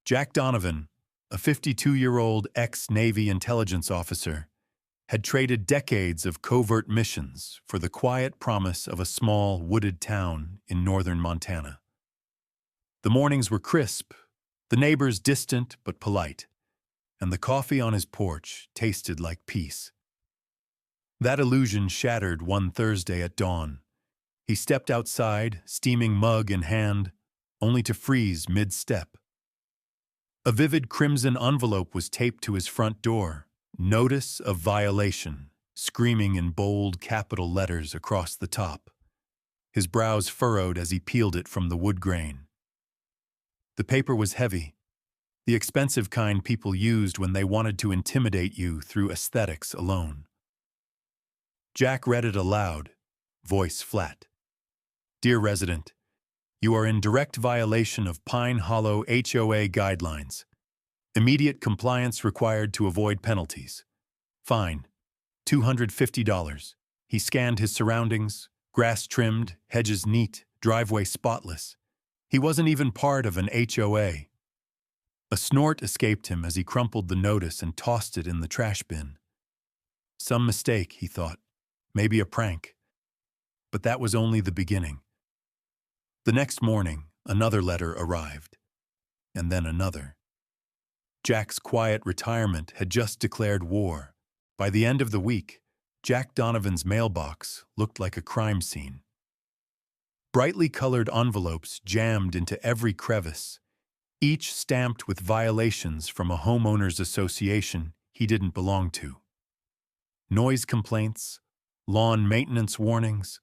Jack Donovan, a 52-year-old ex-Navy intelligence officer, had traded decades of covert missions for the quiet promise of a small, wooded town in northern Montana. The mornings were crisp, the neighbors distant but polite, and the coffee on his porch tasted like peace. That illusion shattered one Thursday at dawn. He stepped outside, steaming mug in hand, only to freeze mid-step. A vivid crimson envelope was taped to his front door, "Notice of Violation," screaming in bold capital letters across the top. His brows furrowed as he peeled it from the wood grain. The paper was heavy, the expensive kind people used when they wanted to intimidate you through aesthetics alone. Jack read it aloud, voice flat. "Dear resident, you are in direct violation of Pine Hollow HOA guidelines. Immediate compliance required to avoid penalties. Fine, $250. He scanned his surroundings, grass trimmed, hedges neat, driveway spotless. He wasn't even part of an HOA. A snort escaped him as he crumpled the notice and tossed it in the trash bin. Some mistake, he thought. Maybe a prank. But that was only the beginning. The next morning, another letter arrived, and then another. Jack's quiet retirement had just declared war. By the end of the week, Jack Donovan's mailbox looked like a crime scene. Brightly colored envelopes jammed into every crevice, each stamped with violations from a homeowners association he didn't belong to. Noise complaints, lawn maintenance warnings,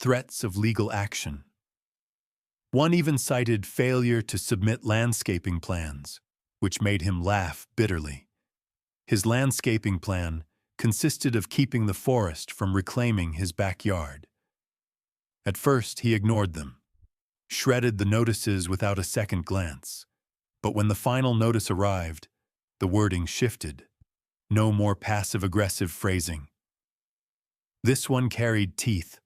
threats of legal action. One even cited failure to submit landscaping plans, which made him laugh bitterly. His landscaping plan consisted of keeping the forest from reclaiming his backyard. At first, he ignored them, shredded the notices without a second glance. But when the final notice arrived, the wording shifted. No more passive-aggressive phrasing. This one carried teeth.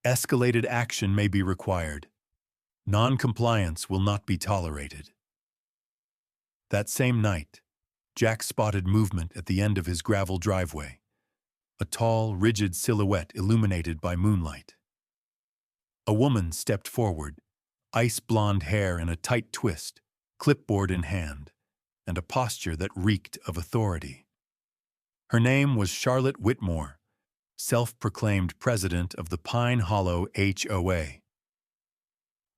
Escalated action may be required. Non-compliance will not be tolerated. That same night, Jack spotted movement at the end of his gravel driveway, a tall, rigid silhouette illuminated by moonlight. A woman stepped forward, ice-blonde hair in a tight twist, clipboard in hand, and a posture that reeked of authority. Her name was Charlotte Whitmore, self-proclaimed president of the Pine Hollow HOA.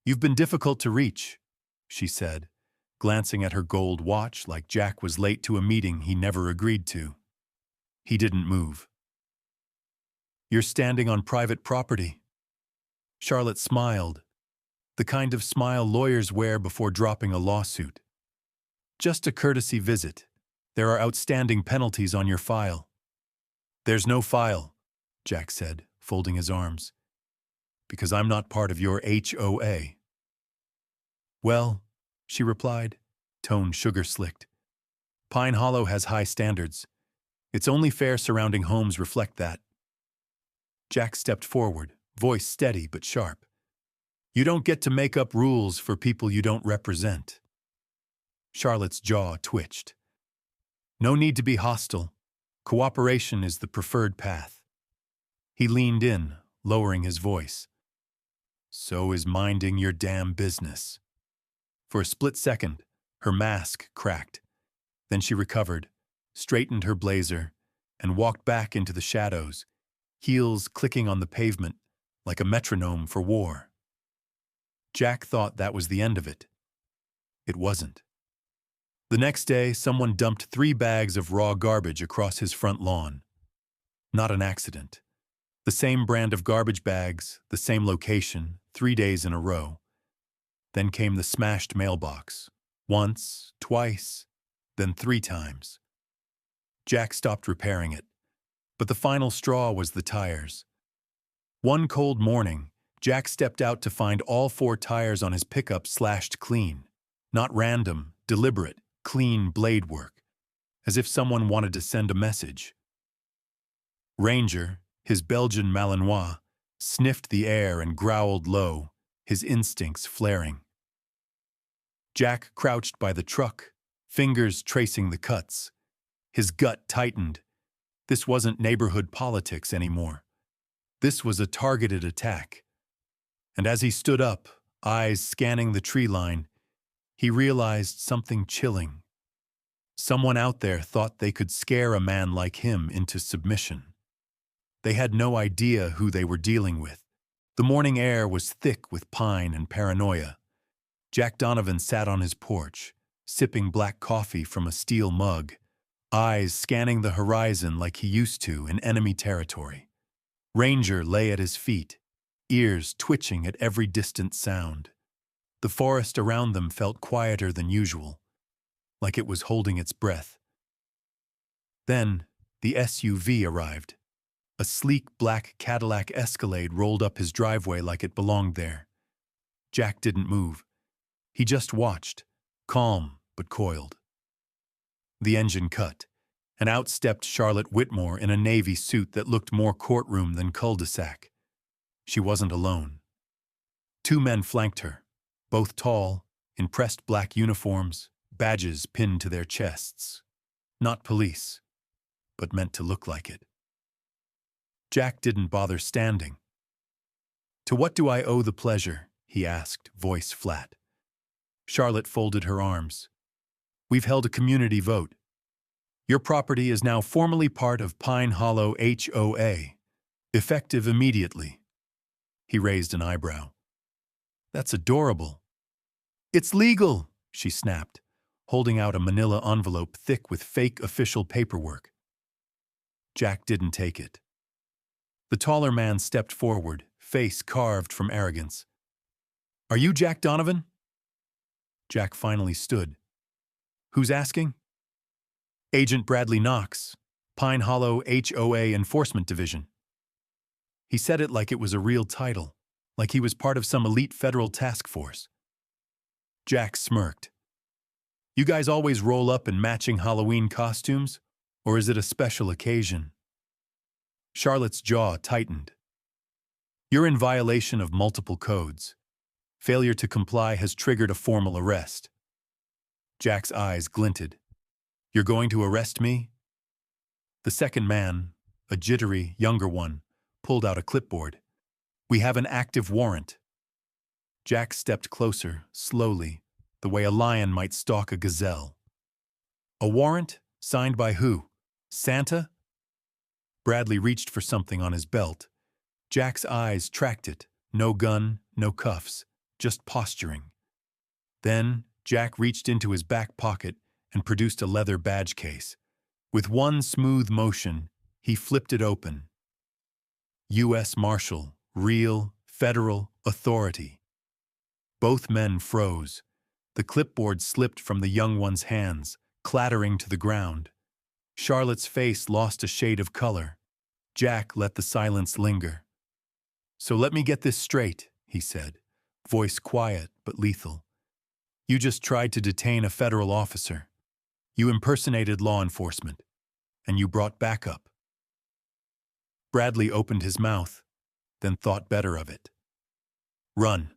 "You've been difficult to reach," she said, glancing at her gold watch like Jack was late to a meeting he never agreed to. He didn't move. "You're standing on private property." Charlotte smiled, the kind of smile lawyers wear before dropping a lawsuit. "Just a courtesy visit. There are outstanding penalties on your file." "There's no file," Jack said, folding his arms, "because I'm not part of your HOA. "Well," she replied, tone sugar-slicked, "Pine Hollow has high standards. It's only fair surrounding homes reflect that." Jack stepped forward, voice steady but sharp. "You don't get to make up rules for people you don't represent." Charlotte's jaw twitched. "No need to be hostile. Cooperation is the preferred path." He leaned in, lowering his voice. "So is minding your damn business." For a split second, her mask cracked. Then she recovered, straightened her blazer, and walked back into the shadows, heels clicking on the pavement like a metronome for war. Jack thought that was the end of it. It wasn't. The next day, someone dumped 3 bags of raw garbage across his front lawn. Not an accident. The same brand of garbage bags, the same location, 3 days in a row. Then came the smashed mailbox. Once, twice, then 3 times. Jack stopped repairing it, but the final straw was the tires. One cold morning, Jack stepped out to find all 4 tires on his pickup slashed clean. Not random, deliberate, clean blade work, as if someone wanted to send a message. Ranger, his Belgian Malinois, sniffed the air and growled low, his instincts flaring. Jack crouched by the truck, fingers tracing the cuts. His gut tightened. This wasn't neighborhood politics anymore. This was a targeted attack. And as he stood up, eyes scanning the tree line, he realized something chilling. Someone out there thought they could scare a man like him into submission. They had no idea who they were dealing with. The morning air was thick with pine and paranoia. Jack Donovan sat on his porch, sipping black coffee from a steel mug, eyes scanning the horizon like he used to in enemy territory. Ranger lay at his feet, ears twitching at every distant sound. The forest around them felt quieter than usual, like it was holding its breath. Then, the SUV arrived. A sleek black Cadillac Escalade rolled up his driveway like it belonged there. Jack didn't move. He just watched, calm but coiled. The engine cut, and out stepped Charlotte Whitmore in a navy suit that looked more courtroom than cul-de-sac. She wasn't alone. Two men flanked her, both tall, in pressed black uniforms, badges pinned to their chests. Not police, but meant to look like it. Jack didn't bother standing. "To what do I owe the pleasure?" he asked, voice flat. Charlotte folded her arms. "We've held a community vote. Your property is now formally part of Pine Hollow HOA, effective immediately." He raised an eyebrow. "That's adorable." "It's legal," she snapped, holding out a manila envelope thick with fake official paperwork. Jack didn't take it. The taller man stepped forward, face carved from arrogance. "Are you Jack Donovan?" Jack finally stood. "Who's asking?" "Agent Bradley Knox, Pine Hollow HOA Enforcement Division." He said it like it was a real title, like he was part of some elite federal task force. Jack smirked. "You guys always roll up in matching Halloween costumes, or is it a special occasion?" Charlotte's jaw tightened. "You're in violation of multiple codes. Failure to comply has triggered a formal arrest." Jack's eyes glinted. "You're going to arrest me?" The second man, a jittery, younger one, pulled out a clipboard. "We have an active warrant." Jack stepped closer, slowly, the way a lion might stalk a gazelle. "A warrant? Signed by who? Santa?" Bradley reached for something on his belt. Jack's eyes tracked it. No gun, no cuffs, just posturing. Then Jack reached into his back pocket and produced a leather badge case. With one smooth motion, he flipped it open. U.S. Marshal, real, federal, authority. Both men froze. The clipboard slipped from the young one's hands, clattering to the ground. Charlotte's face lost a shade of color. Jack let the silence linger. "So let me get this straight," he said, voice quiet but lethal. "You just tried to detain a federal officer. You impersonated law enforcement, and you brought backup." Bradley opened his mouth, then thought better of it. "Run,"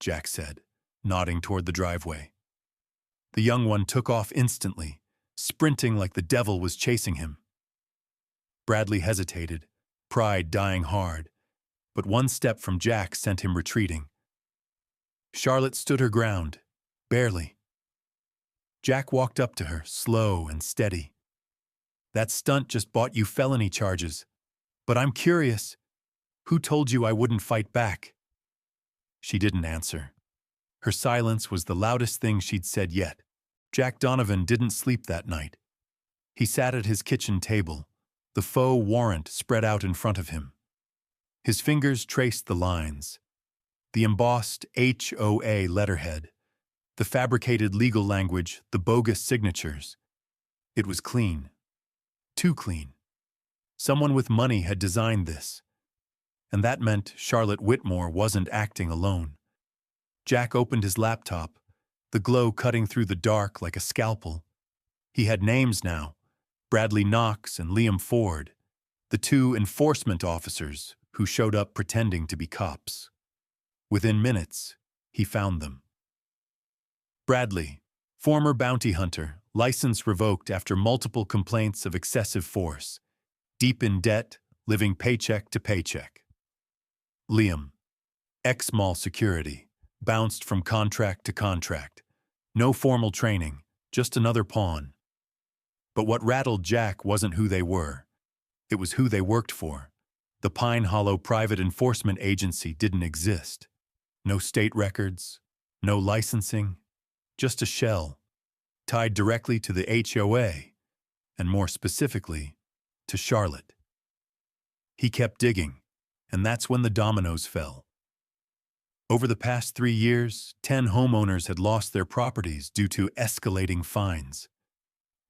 Jack said, nodding toward the driveway. The young one took off instantly, sprinting like the devil was chasing him. Bradley hesitated, pride dying hard, but one step from Jack sent him retreating. Charlotte stood her ground, barely. Jack walked up to her, slow and steady. "That stunt just bought you felony charges. But I'm curious, who told you I wouldn't fight back?" She didn't answer. Her silence was the loudest thing she'd said yet. Jack Donovan didn't sleep that night. He sat at his kitchen table, the faux warrant spread out in front of him. His fingers traced the lines. The embossed HOA letterhead, the fabricated legal language, the bogus signatures. It was clean. Too clean. Someone with money had designed this. And that meant Charlotte Whitmore wasn't acting alone. Jack opened his laptop, the glow cutting through the dark like a scalpel. He had names now, Bradley Knox and Liam Ford, the two enforcement officers who showed up pretending to be cops. Within minutes, he found them. Bradley, former bounty hunter, license revoked after multiple complaints of excessive force. Deep in debt, living paycheck to paycheck. Liam, ex-mall security, bounced from contract to contract. No formal training, just another pawn. But what rattled Jack wasn't who they were. It was who they worked for. The Pine Hollow Private Enforcement Agency didn't exist. No state records, no licensing, just a shell, tied directly to the HOA, and more specifically, to Charlotte. He kept digging, and that's when the dominoes fell. Over the past 3 years, 10 homeowners had lost their properties due to escalating fines.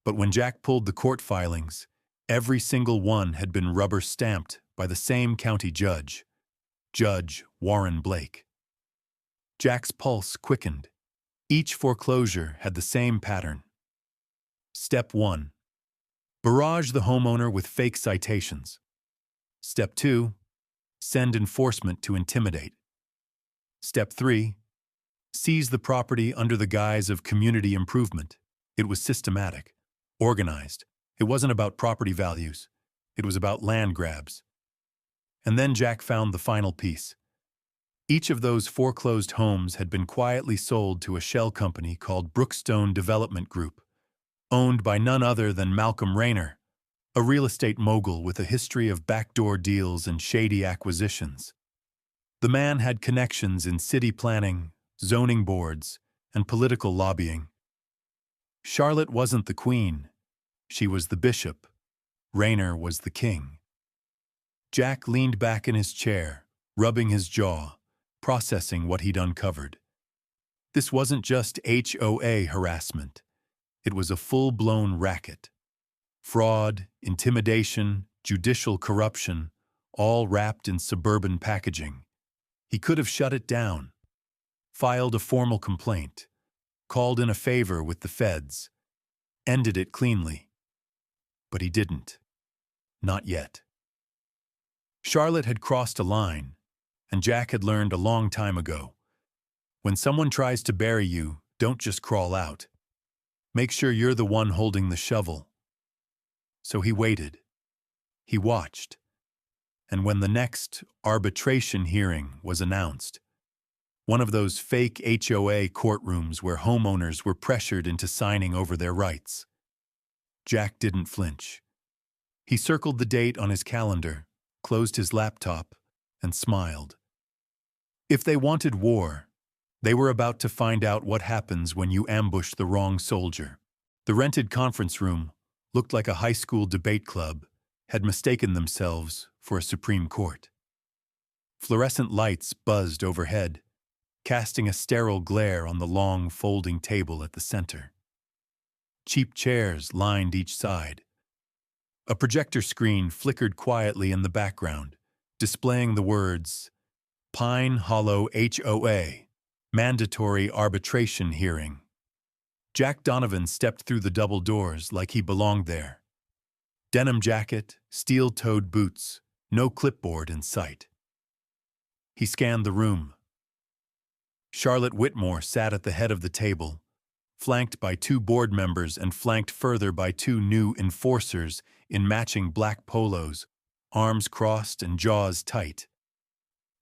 But when Jack pulled the court filings, every single one had been rubber-stamped by the same county judge, Judge Warren Blake. Jack's pulse quickened. Each foreclosure had the same pattern. Step 1. Barrage the homeowner with fake citations. Step 2. Send enforcement to intimidate. Step 3. Seize the property under the guise of community improvement. It was systematic, organized. It wasn't about property values. It was about land grabs. And then Jack found the final piece. Each of those foreclosed homes had been quietly sold to a shell company called Brookstone Development Group, owned by none other than Malcolm Rayner, a real estate mogul with a history of backdoor deals and shady acquisitions. The man had connections in city planning, zoning boards, and political lobbying. Charlotte wasn't the queen. She was the bishop. Rayner was the king. Jack leaned back in his chair, rubbing his jaw, processing what he'd uncovered. This wasn't just HOA harassment. It was a full-blown racket. Fraud, intimidation, judicial corruption, all wrapped in suburban packaging. He could have shut it down, filed a formal complaint, called in a favor with the feds, ended it cleanly. But he didn't. Not yet. Charlotte had crossed a line, and Jack had learned a long time ago. When someone tries to bury you, don't just crawl out. Make sure you're the one holding the shovel. So he waited. He watched. And when the next arbitration hearing was announced, one of those fake HOA courtrooms where homeowners were pressured into signing over their rights, Jack didn't flinch. He circled the date on his calendar, closed his laptop, and smiled. If they wanted war, they were about to find out what happens when you ambush the wrong soldier. The rented conference room looked like a high school debate club had mistaken themselves for a Supreme Court. Fluorescent lights buzzed overhead, casting a sterile glare on the long folding table at the center. Cheap chairs lined each side. A projector screen flickered quietly in the background, displaying the words, Pine Hollow HOA, Mandatory Arbitration Hearing. Jack Donovan stepped through the double doors like he belonged there. Denim jacket, steel-toed boots, no clipboard in sight. He scanned the room. Charlotte Whitmore sat at the head of the table, flanked by 2 board members and flanked further by 2 new enforcers in matching black polos, arms crossed and jaws tight.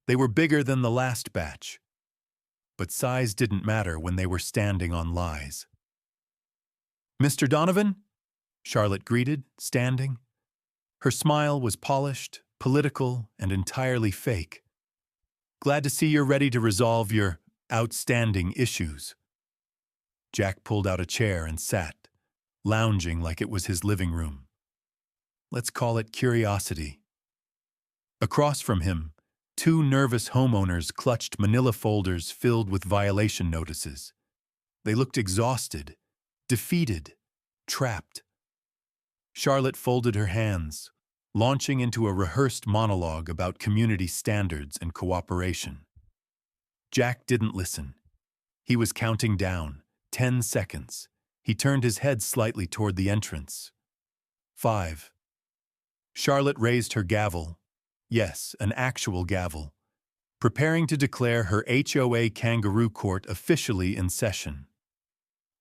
They were bigger than the last batch, but size didn't matter when they were standing on lies. "Mr. Donovan?" Charlotte greeted, standing. Her smile was polished, political, and entirely fake. "Glad to see you're ready to resolve your outstanding issues." Jack pulled out a chair and sat, lounging like it was his living room. Let's call it curiosity. Across from him, 2 nervous homeowners clutched manila folders filled with violation notices. They looked exhausted, defeated, trapped. Charlotte folded her hands, launching into a rehearsed monologue about community standards and cooperation. Jack didn't listen. He was counting down, 10 seconds. He turned his head slightly toward the entrance. 5. Charlotte raised her gavel. Yes, an actual gavel, preparing to declare her HOA kangaroo court officially in session.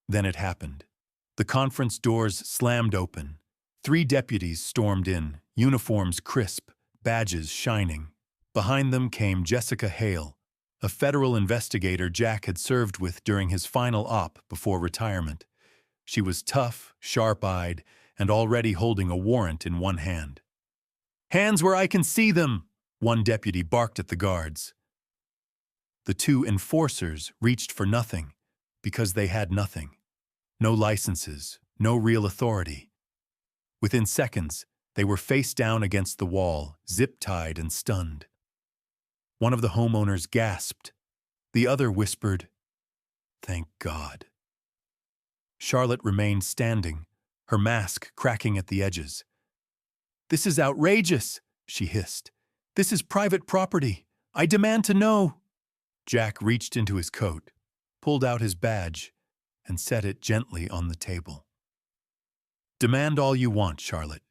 Then it happened. The conference doors slammed open. 3 deputies stormed in, uniforms crisp, badges shining. Behind them came Jessica Hale, a federal investigator Jack had served with during his final op before retirement. She was tough, sharp-eyed, and already holding a warrant in one hand. "Hands where I can see them!" one deputy barked at the guards. The 2 enforcers reached for nothing because they had nothing. No licenses, no real authority. Within seconds, they were face down against the wall, zip-tied and stunned. One of the homeowners gasped. The other whispered, "Thank God." Charlotte remained standing, her mask cracking at the edges. "This is outrageous," she hissed. "This is private property. I demand to know." Jack reached into his coat, pulled out his badge, and set it gently on the table. "Demand all you want, Charlotte.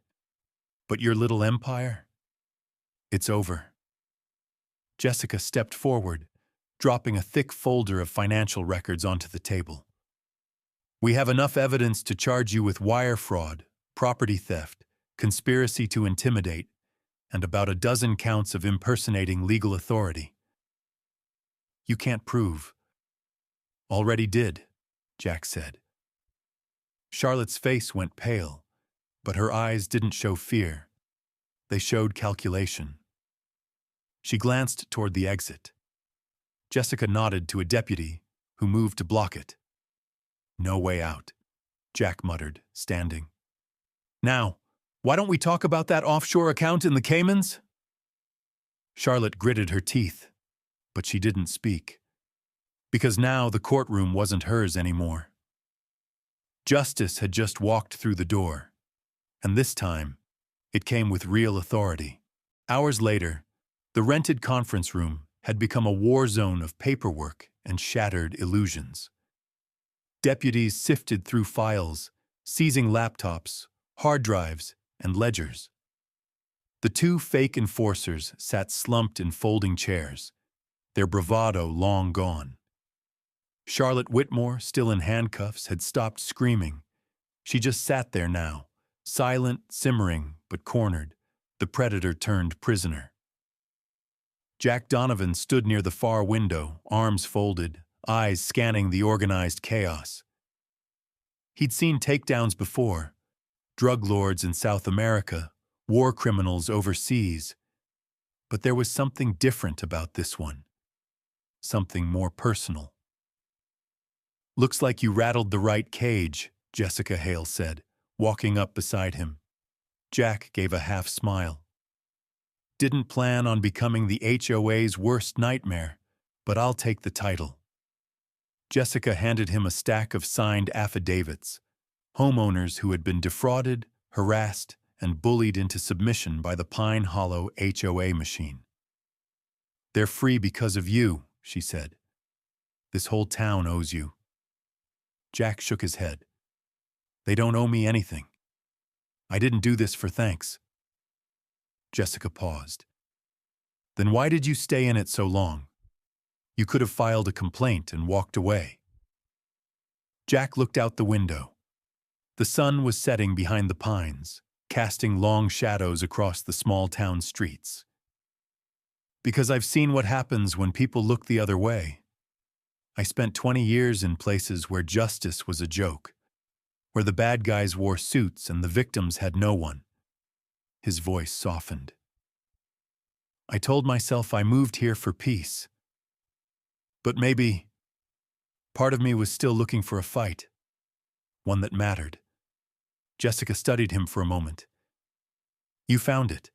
But your little empire? It's over." Jessica stepped forward, dropping a thick folder of financial records onto the table. "We have enough evidence to charge you with wire fraud, property theft, conspiracy to intimidate, and about a dozen counts of impersonating legal authority." "You can't prove." "Already did," Jack said. Charlotte's face went pale, but her eyes didn't show fear. They showed calculation. She glanced toward the exit. Jessica nodded to a deputy, who moved to block it. "No way out," Jack muttered, standing. "Now, why don't we talk about that offshore account in the Caymans?" Charlotte gritted her teeth, but she didn't speak. Because now the courtroom wasn't hers anymore. Justice had just walked through the door, and this time, it came with real authority. Hours later, the rented conference room had become a war zone of paperwork and shattered illusions. Deputies sifted through files, seizing laptops, hard drives, and ledgers. The 2 fake enforcers sat slumped in folding chairs, their bravado long gone. Charlotte Whitmore, still in handcuffs, had stopped screaming. She just sat there now, silent, simmering, but cornered, the predator turned prisoner. Jack Donovan stood near the far window, arms folded, eyes scanning the organized chaos. He'd seen takedowns before, drug lords in South America, war criminals overseas. But there was something different about this one, something more personal. "Looks like you rattled the right cage," Jessica Hale said, walking up beside him. Jack gave a half smile. "Didn't plan on becoming the HOA's worst nightmare, but I'll take the title." Jessica handed him a stack of signed affidavits, homeowners who had been defrauded, harassed, and bullied into submission by the Pine Hollow HOA machine. "They're free because of you," she said. "This whole town owes you." Jack shook his head. "They don't owe me anything. I didn't do this for thanks." Jessica paused. "Then why did you stay in it so long? You could have filed a complaint and walked away." Jack looked out the window. The sun was setting behind the pines, casting long shadows across the small town streets. "Because I've seen what happens when people look the other way. I spent 20 years in places where justice was a joke, where the bad guys wore suits and the victims had no one." His voice softened. "I told myself I moved here for peace. But maybe part of me was still looking for a fight, one that mattered." Jessica studied him for a moment. "You found it."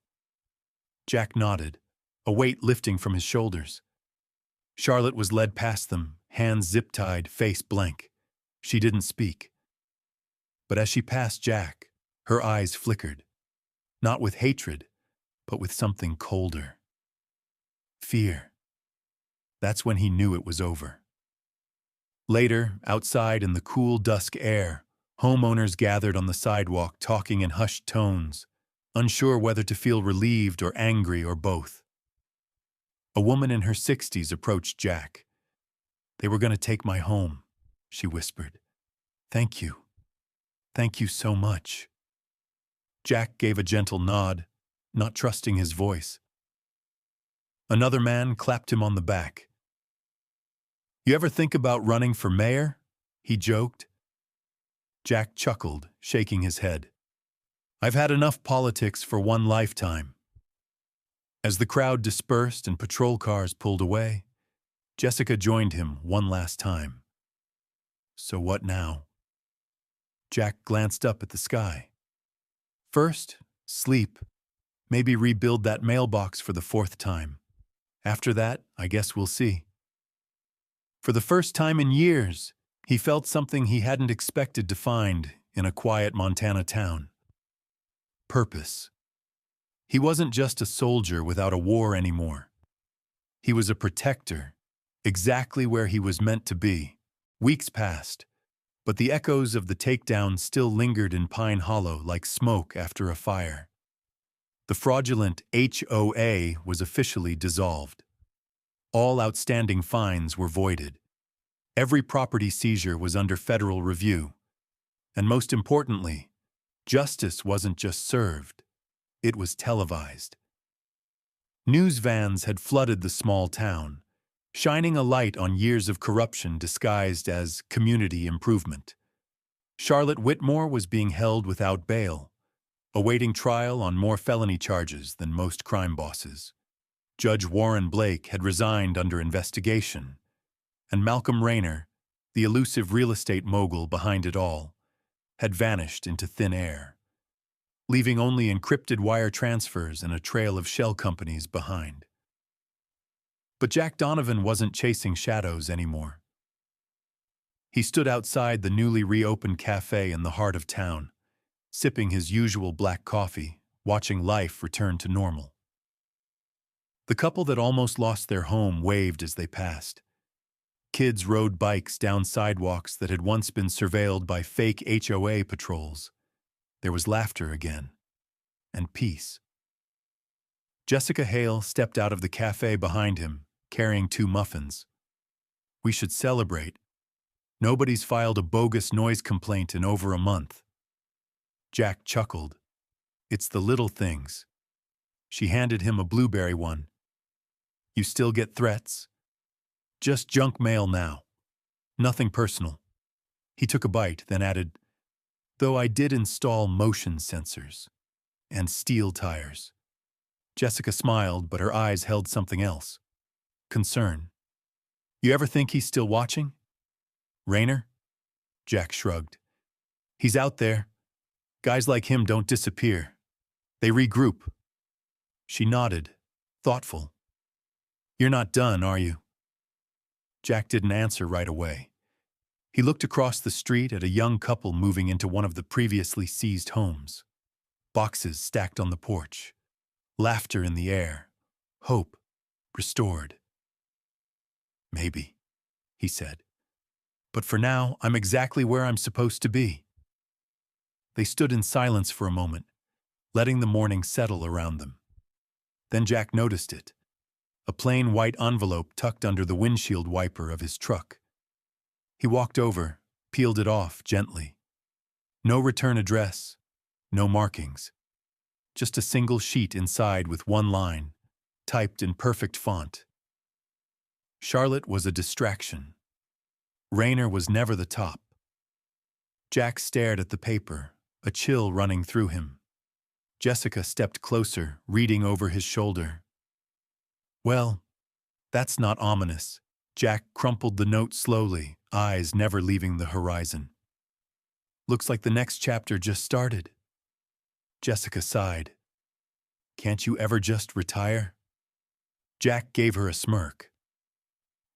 Jack nodded, a weight lifting from his shoulders. Charlotte was led past them, hands zip-tied, face blank. She didn't speak. But as she passed Jack, her eyes flickered, not with hatred, but with something colder. Fear. That's when he knew it was over. Later, outside in the cool dusk air, homeowners gathered on the sidewalk talking in hushed tones, unsure whether to feel relieved or angry or both. A woman in her 60s approached Jack. "They were going to take my home," she whispered. Thank you. Thank you so much. Jack gave a gentle nod, not trusting his voice. Another man clapped him on the back. You ever think about running for mayor? He joked. Jack chuckled, shaking his head. I've had enough politics for one lifetime. As the crowd dispersed and patrol cars pulled away, Jessica joined him one last time. So what now? Jack glanced up at the sky. First, sleep. Maybe rebuild that mailbox for the 4th time. After that, I guess we'll see. For the first time in years, he felt something he hadn't expected to find in a quiet Montana town. Purpose. He wasn't just a soldier without a war anymore. He was a protector, exactly where he was meant to be. Weeks passed, but the echoes of the takedown still lingered in Pine Hollow like smoke after a fire. The fraudulent HOA was officially dissolved. All outstanding fines were voided. Every property seizure was under federal review. And most importantly, justice wasn't just served, it was televised. News vans had flooded the small town, shining a light on years of corruption disguised as community improvement. Charlotte Whitmore was being held without bail, awaiting trial on more felony charges than most crime bosses. Judge Warren Blake had resigned under investigation, and Malcolm Rayner, the elusive real estate mogul behind it all, had vanished into thin air, leaving only encrypted wire transfers and a trail of shell companies behind. But Jack Donovan wasn't chasing shadows anymore. He stood outside the newly reopened cafe in the heart of town, sipping his usual black coffee, watching life return to normal. The couple that almost lost their home waved as they passed. Kids rode bikes down sidewalks that had once been surveilled by fake HOA patrols. There was laughter again, and peace. Jessica Hale stepped out of the cafe behind him, carrying 2 muffins. We should celebrate. Nobody's filed a bogus noise complaint in over a month. Jack chuckled. It's the little things. She handed him a blueberry one. You still get threats? Just junk mail now. Nothing personal. He took a bite, then added, though I did install motion sensors and steel tires. Jessica smiled, but her eyes held something else. Concern. You ever think he's still watching? Rayner? Jack shrugged. He's out there. Guys like him don't disappear. They regroup. She nodded, thoughtful. You're not done, are you? Jack didn't answer right away. He looked across the street at a young couple moving into one of the previously seized homes. Boxes stacked on the porch. Laughter in the air. Hope restored. Maybe, he said. But for now, I'm exactly where I'm supposed to be. They stood in silence for a moment, letting the morning settle around them. Then Jack noticed it. A plain white envelope tucked under the windshield wiper of his truck. He walked over, peeled it off gently. No return address, no markings. Just a single sheet inside with one line, typed in perfect font. Charlotte was a distraction. Rayner was never the top. Jack stared at the paper, a chill running through him. Jessica stepped closer, reading over his shoulder. Well, that's not ominous. Jack crumpled the note slowly, eyes never leaving the horizon. Looks like the next chapter just started. Jessica sighed. Can't you ever just retire? Jack gave her a smirk.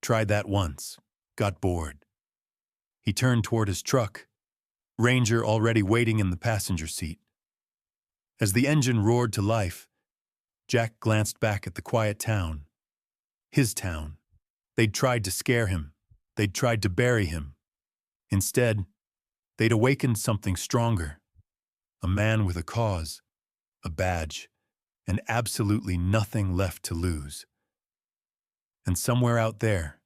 Tried that once, got bored. He turned toward his truck, Ranger already waiting in the passenger seat. As the engine roared to life, Jack glanced back at the quiet town. His town. They'd tried to scare him. They'd tried to bury him. Instead, they'd awakened something stronger. A man with a cause, a badge, and absolutely nothing left to lose. And somewhere out there,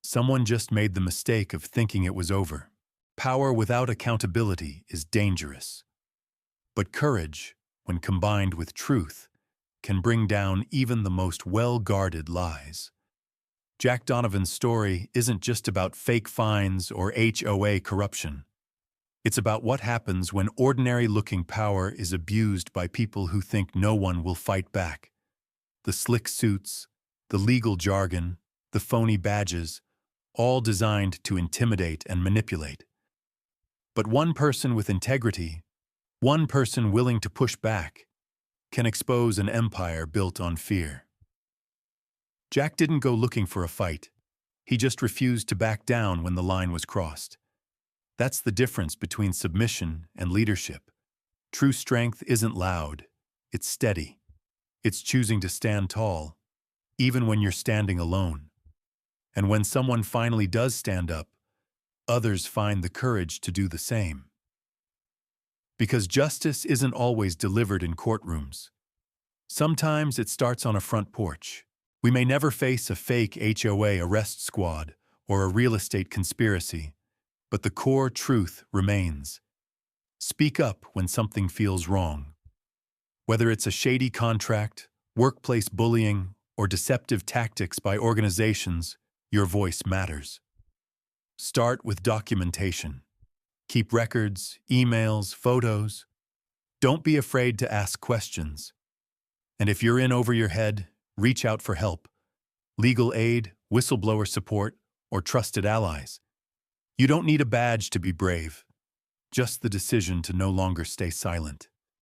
someone just made the mistake of thinking it was over. Power without accountability is dangerous. But courage, when combined with truth, can bring down even the most well-guarded lies. Jack Donovan's story isn't just about fake fines or HOA corruption. It's about what happens when ordinary-looking power is abused by people who think no one will fight back. The slick suits, the legal jargon, the phony badges, all designed to intimidate and manipulate. But one person with integrity, one person willing to push back, can expose an empire built on fear. Jack didn't go looking for a fight. He just refused to back down when the line was crossed. That's the difference between submission and leadership. True strength isn't loud, it's steady. It's choosing to stand tall, even when you're standing alone. And when someone finally does stand up, others find the courage to do the same. Because justice isn't always delivered in courtrooms. Sometimes it starts on a front porch. We may never face a fake HOA arrest squad or a real estate conspiracy, but the core truth remains. Speak up when something feels wrong. Whether it's a shady contract, workplace bullying, or deceptive tactics by organizations, your voice matters. Start with documentation. Keep records, emails, photos. Don't be afraid to ask questions. And if you're in over your head, reach out for help. Legal aid, whistleblower support, or trusted allies. You don't need a badge to be brave, just the decision to no longer stay silent.